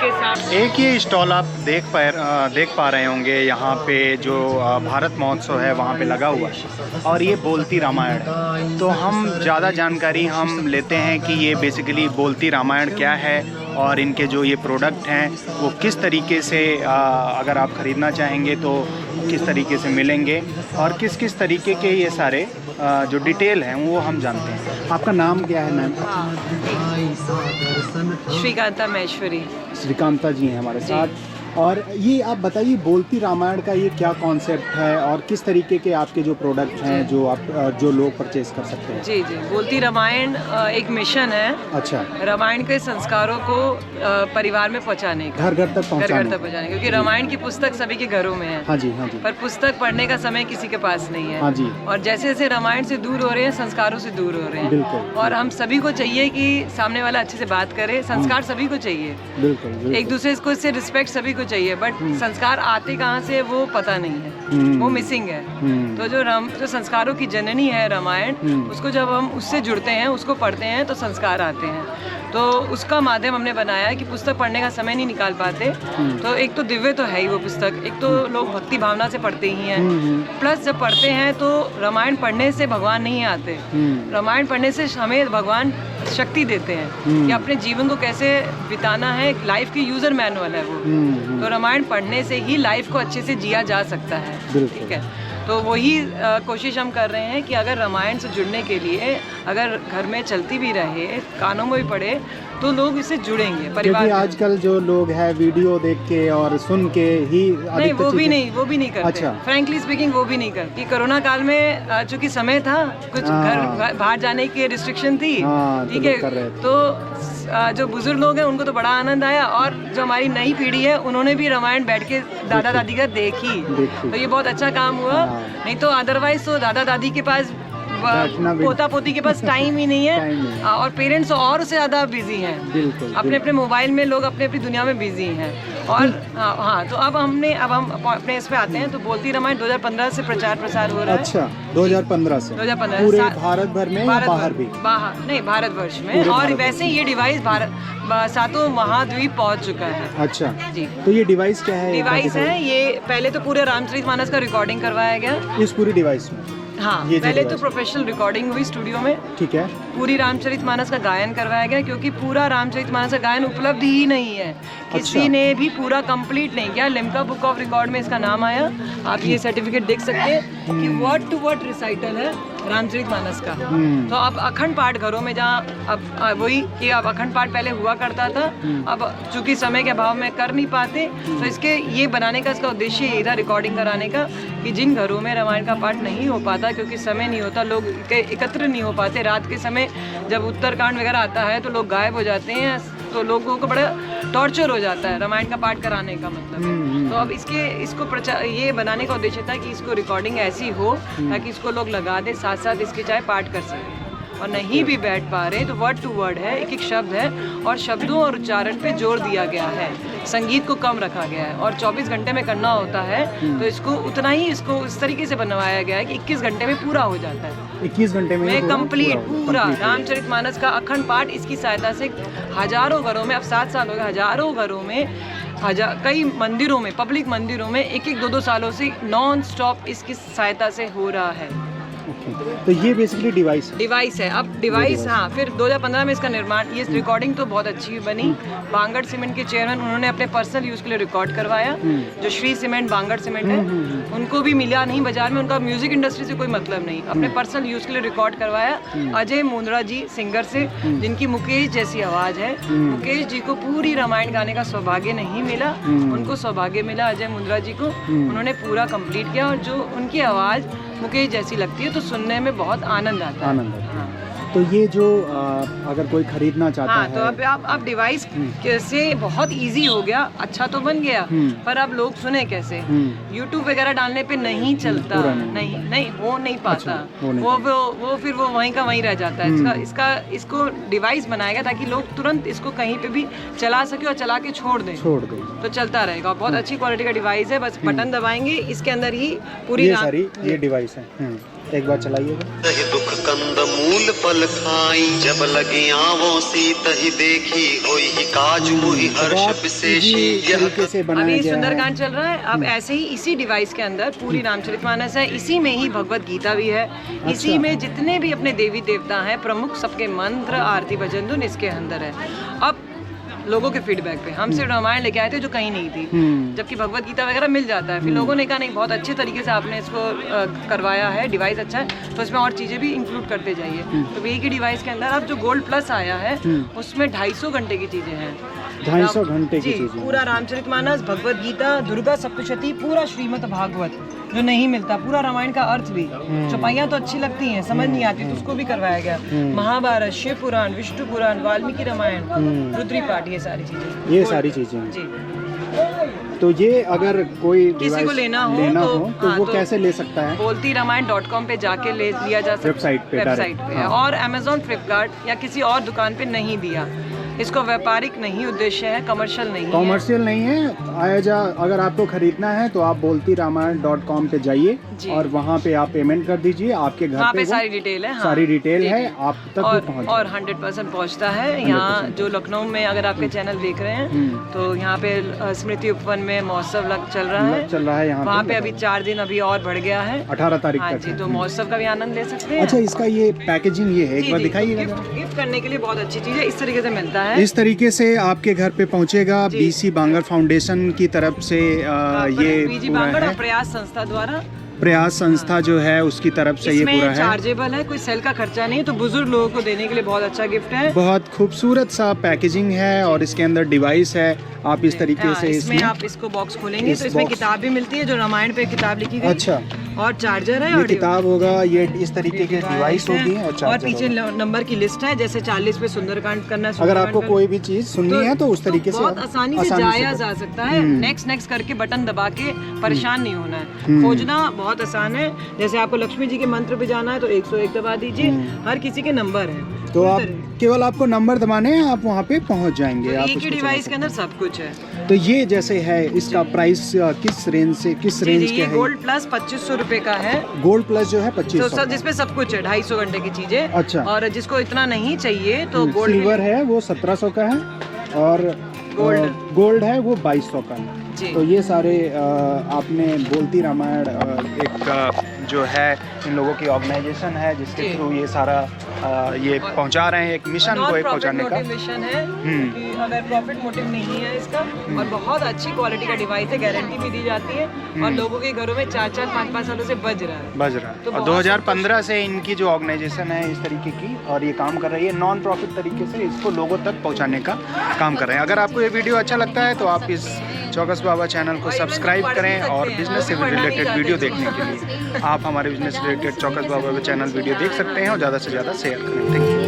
के साथ। एक ये स्टॉल आप देख पा रहे होंगे, यहाँ पे जो भारत महोत्सव है वहाँ पे लगा हुआ है और ये बोलती रामायण। तो हम ज़्यादा जानकारी हम लेते हैं कि ये बेसिकली बोलती रामायण क्या है और इनके जो ये प्रोडक्ट हैं वो किस तरीके से अगर आप ख़रीदना चाहेंगे तो किस तरीके से मिलेंगे और किस किस तरीके के ये सारे जो डिटेल हैं वो हम जानते हैं। आपका नाम क्या है मैम? श्रीकांता महेश्वरी। श्रीकांता जी हैं हमारे साथ। और ये आप बताइए, बोलती रामायण का ये क्या कॉन्सेप्ट है और किस तरीके के आपके जो प्रोडक्ट हैं जो लोग परचेज कर सकते हैं? जी, बोलती रामायण एक मिशन है। अच्छा। रामायण के संस्कारों को परिवार में पहुंचाने का, घर घर तक पहुंचाने, क्योंकि रामायण की पुस्तक सभी के घरों में है। हाँ जी, हाँ जी। पर पुस्तक पढ़ने का समय किसी के पास नहीं है। हाँ जी। और जैसे जैसे रामायण से दूर हो रहे हैं, संस्कारों से दूर हो रहे हैं। बिल्कुल। और हम सभी को चाहिए कि सामने वाला अच्छे से बात करे। संस्कार सभी को चाहिए। बिल्कुल। एक दूसरे को से रिस्पेक्ट सभी को चाहिए, बट संस्कार आते कहाँ से वो पता नहीं है, वो मिसिंग है। तो जो संस्कारों की जननी है रामायण, उसको जब हम उससे जुड़ते हैं, उसको पढ़ते हैं तो संस्कार आते हैं। तो उसका माध्यम हमने बनाया है कि पुस्तक पढ़ने का समय नहीं निकाल पाते, तो एक तो दिव्य तो है ही वो पुस्तक, एक तो लोग भक्ति भावना से पढ़ते ही हैं, प्लस जब पढ़ते हैं तो रामायण पढ़ने से भगवान नहीं आते। रामायण पढ़ने से हमें भगवान शक्ति देते हैं कि अपने जीवन को कैसे बिताना है। लाइफ की यूजर मैनुअल है वो। तो रामायण पढ़ने से ही लाइफ को अच्छे से जिया जा सकता है। ठीक है, तो वही कोशिश हम कर रहे हैं कि अगर रामायण से जुड़ने के लिए अगर घर में चलती भी रहे, कानों में भी पढ़े, तो लोग इससे जुड़ेंगे परिवार। क्योंकि आजकल जो लोग हैं वीडियो देख के और सुन के ही नहीं, वो भी नहीं करते। अच्छा। फ्रैंकली स्पीकिंग वो भी नहीं करती। कोरोना काल में चूंकि समय था, कुछ घर बाहर जाने की रिस्ट्रिक्शन थी, ठीक है, तो जो बुजुर्ग लोग हैं उनको तो बड़ा आनंद आया, और जो हमारी नई पीढ़ी है उन्होंने भी रामायण बैठ के दादा दादी का देखी। तो ये बहुत अच्छा काम हुआ। नहीं तो अदरवाइज तो दादा दादी के पास, पोता पोती के पास टाइम ही नहीं है, और पेरेंट्स और से ज़्यादा बिजी हैं। अपने अपने मोबाइल में लोग अपने अपनी दुनिया में बिजी हैं। और हाँ, तो अब हम अपने इस पे आते हैं। तो बोलती रामायण 2015 से प्रचार प्रसार हो रहा है। अच्छा, 2015 से पूरे भारत भर में या बाहर भी? बाहर नहीं, भारतवर्ष में। और वैसे ये डिवाइस सातों महाद्वीप पहुंच चुका है। अच्छा जी। तो ये डिवाइस क्या है? डिवाइस है ये, पहले तो पूरे रामचरितमानस का रिकॉर्डिंग करवाया गया इस पूरी डिवाइस में। हाँ, पहले तो प्रोफेशनल रिकॉर्डिंग हुई स्टूडियो में। ठीक है। पूरी रामचरितमानस का गायन करवाया गया, क्योंकि पूरा रामचरितमानस का गायन उपलब्ध ही नहीं है। किसी ने भी पूरा कंप्लीट नहीं किया। लिम्का बुक ऑफ रिकॉर्ड में इसका नाम आया। आप ये सर्टिफिकेट देख सकते हैं कि वर्ड टू वर्ड रिसाइटल है रामचरितमानस का। तो अब अखंड पाठ घरों में, जहाँ अब वही कि अब अखंड पाठ पहले हुआ करता था, अब चूंकि समय के अभाव में कर नहीं पाते, तो इसके ये बनाने का इसका उद्देश्य यही था, रिकॉर्डिंग कराने का, कि जिन घरों में रामायण का पाठ नहीं हो पाता, क्योंकि समय नहीं होता, लोग एकत्र नहीं हो पाते, रात के समय जब उत्तरकांड वगैरह आता है तो लोग गायब हो जाते हैं, तो लोगों को बड़ा टॉर्चर हो जाता है रामायण का पाठ कराने का मतलब। तो अब इसको प्रचार, ये बनाने का उद्देश्य था कि इसको रिकॉर्डिंग ऐसी हो ताकि इसको लोग लगा दे, साथ साथ इसके चाहे पाठ कर सकें। और नहीं भी बैठ पा रहे तो वर्ड टू वर्ड है, एक एक शब्द है, और शब्दों और उच्चारण पे जोर दिया गया है। संगीत को कम रखा गया है, और 24 घंटे में करना होता है, तो इसको उतना ही इसको इस तरीके से बनवाया गया है कि 21 घंटे में पूरा हो जाता है। 21 घंटे में कंप्लीट पूरा रामचरितमानस का अखंड पाठ इसकी सहायता से हजारों घरों में, अब 7 साल हो गए, हजारों घरों में, कई मंदिरों में, पब्लिक मंदिरों में 1-2 सालों से नॉन स्टॉप इसकी सहायता से हो रहा है। तो ये बेसिकली डिवाइस है। अब डिवाइस, हाँ, फिर 2015 में इसका निर्माण, ये रिकॉर्डिंग तो बहुत अच्छी बनी। बांगड़ सीमेंट के चेयरमैन, उन्होंने अपने पर्सनल यूज के लिए रिकॉर्ड करवाया। जो श्री सीमेंट बांगड़ सीमेंट है, उनको भी मिला नहीं बाजार में, उनका म्यूजिक इंडस्ट्री से कोई मतलब नहीं, अपने पर्सनल यूज के लिए रिकॉर्ड करवाया। अजय मुंद्रा जी सिंगर से, जिनकी मुकेश जैसी आवाज है। मुकेश जी को पूरी रामायण गाने का सौभाग्य नहीं मिला, उनको सौभाग्य मिला अजय मुंद्रा जी को। उन्होंने पूरा कंप्लीट किया, और जो उनकी आवाज मुकेश जैसी लगती है तो सुनने में बहुत आनंद आता है। हाँ। तो ये जो अगर कोई खरीदना चाहता है, तो अब डिवाइस से बहुत इजी हो गया, अच्छा तो बन गया, पर अब लोग सुने कैसे? YouTube वगैरह डालने पे नहीं चलता, नहीं हो नहीं पाता। वो फिर वो वहीं का वहीं रह जाता है। इसको डिवाइस बनाया गया ताकि लोग तुरंत इसको कहीं पे भी चला सके और चला के छोड़ दे, तो चलता रहेगा। बहुत अच्छी क्वालिटी का डिवाइस है, बस बटन दबाएंगे, इसके अंदर ही पूरी ये डिवाइस है। एक बार चलाइएगा। कंद मूल फल खाई, जब लगी आवों सी तही देखी, होई ही काज मुहि हर्ष विशेषी। यह अभी सुंदरकांड चल रहा है। अब ऐसे ही इसी डिवाइस के अंदर पूरी रामचरितमानस है, इसी में ही भगवत गीता भी है, इसी में जितने भी अपने देवी देवता हैं प्रमुख सबके मंत्र आरती भजन धुन इसके अंदर है। अब लोगों के फीडबैक पे हम सिर्फ रामायण लेके आए थे जो कहीं नहीं थी, जबकि भगवत गीता वगैरह मिल जाता है। फिर लोगों ने कहा नहीं बहुत अच्छे तरीके से आपने इसको करवाया है, डिवाइस अच्छा है, तो इसमें और चीज़ें भी इंक्लूड करते जाइए। तो वही की डिवाइस के अंदर अब जो गोल्ड प्लस आया है उसमें 250 घंटे की चीज़ें हैं। 250 घंटे की चीज़ें, पूरा रामचरितमानस, भगवत गीता, दुर्गा सप्तशती, पूरा श्रीमद् भागवत जो नहीं मिलता, पूरा रामायण का अर्थ भी। चौपाइयाँ तो अच्छी लगती हैं, समझ नहीं आती तो उसको भी करवाया गया। महाभारत, शिव पुराण, विष्णु पुराण, वाल्मीकि रामायण, रुद्री पाठ, ये सारी चीजें, ये सारी चीजें जी। तो ये अगर कोई किसी को लेना हो तो हाँ, वो कैसे ले सकता है? boltiramayण.com पे जाके लिया जा सकता है, वेबसाइट पे। हाँ। और Amazon, फ्लिपकार्ट या किसी और दुकान पे नहीं दिया। इसको व्यापारिक नहीं उद्देश्य है, कमर्शियल नहीं है। कॉमर्शियल नहीं है। आया अगर आपको खरीदना है तो आप boltiramayण.com पे जाइए और वहाँ पे आप पेमेंट कर दीजिए, आपके घर पे सारी डिटेल है। हाँ, सारी डिटेल है, आप तक वो पहुँच और 100% पहुँचता है। यहाँ जो लखनऊ में अगर आपके चैनल देख रहे हैं तो यहाँ पे स्मृति उपवन में महोत्सव चल रहा है यहाँ वहाँ पे अभी 4 दिन अभी और बढ़ गया है, 18 तारीख हाँ तक जी। तो महोत्सव का भी आनंद ले सकते हैं। अच्छा, इसका ये पैकेजिंग ये है, एक बार दिखाइएगा। गिफ्ट करने के लिए बहुत अच्छी चीज़ है, इस तरीके से मिलता है। इस तरीके से आपके घर पे पहुंचेगा। बीसी बांगर फाउंडेशन की तरफ से ये बीजी पूरा बांगर है, और प्रयास संस्था द्वारा, प्रयास संस्था जो है उसकी तरफ से ये पूरा है। चार्जेबल है, कोई सेल का खर्चा नहीं, तो बुजुर्ग लोगों को देने के लिए बहुत अच्छा गिफ्ट है। बहुत खूबसूरत सा पैकेजिंग है और इसके अंदर डिवाइस है। आप इस तरीके से इसमें आप इसको बॉक्स खोलेंगे तो इसमें किताब भी मिलती है, जो रामायण पे किताब लिखी गई। अच्छा, और चार्जर है, ये और किताब होगा, ये इस तरीके की डिवाइस होगी और पीछे नंबर की लिस्ट है। जैसे 40 पे सुंदरकांड करना, अगर आपको कोई भी चीज सुननी है तो उस तरीके से बहुत आसानी से जाया जा सकता है। नेक्स्ट करके बटन दबा के परेशान नहीं होना है। खोजना बहुत आसान है। जैसे आपको लक्ष्मी जी के मंत्र पे जाना है तो 101 दबा दीजिए, हर किसी के नंबर है। तो आप केवल आपको नंबर दबाने हैं, आप वहाँ पे पहुँच जाएंगे। एक ही डिवाइस के अंदर सब कुछ है। तो ये जैसे है, इसका प्राइस किस रेंज से किस रेंज के है? गोल्ड प्लस 2500 रुपए का है। गोल्ड प्लस जो है 2500, जिसपे सब कुछ है, 250 घंटे की चीजें। अच्छा, और जिसको इतना नहीं चाहिए तो गोल्ड सिल्वर है वो 1700 का है, और गोल्ड है वो 2200 का है। तो ये सारे आपने बोलती रामायण एक जो है इन लोगों की ऑर्गेनाइजेशन है जिसके थ्रू ये सारा ये पहुंचा रहे हैं, एक मिशन को पहुंचाने का मिशन है। कि अगर प्रॉफिट मोटिव नहीं है इसका, और बहुत अच्छी क्वालिटी का डिवाइस है, गारंटी भी दी जाती है, और लोगों के घरों में 4-4, 5-5 सालों से बज रहा है। तो और 2015 से इनकी जो ऑर्गेनाइजेशन है इस तरीके की, और ये काम कर रही है नॉन प्रॉफिट तरीके से इसको लोगों तक पहुंचाने का काम कर रहे हैं। अगर आपको ये वीडियो अच्छा लगता है तो आप इस चौकस बाबा चैनल को सब्सक्राइब करें, और बिजनेस से रिलेटेड वीडियो देखने के लिए आप हमारे बिजनेस से रिलेटेड चौकस बाबा चैनल वीडियो देख सकते हैं और ज़्यादा से ज़्यादा शेयर करें। Thank you.